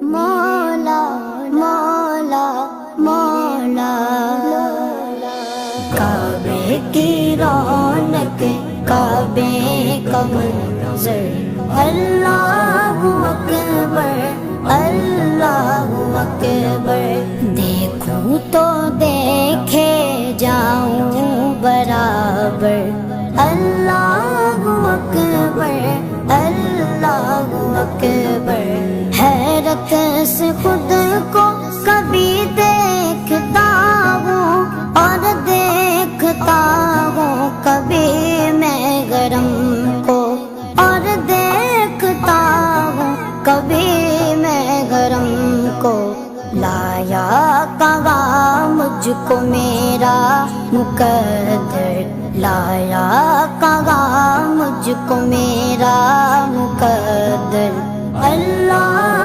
मौला मौला मौला। काबे की रौनक काबे का मंज़र, अल्लाहु अकबर अल्लाहु अकबर। देखूं तो देखे जाऊं बराबर, अल्लाहु अकबर अल्लाहु अकबर। हैरत से खुद को कभी देखता हूँ और देखता हूँ कभी मैं गरम को, और देखता हूँ कभी मैं गरम को। लाया कहा मुझको मेरा मुकद्दर, लाया कहा मुझको मेरा मुकद्दर। अल्लाह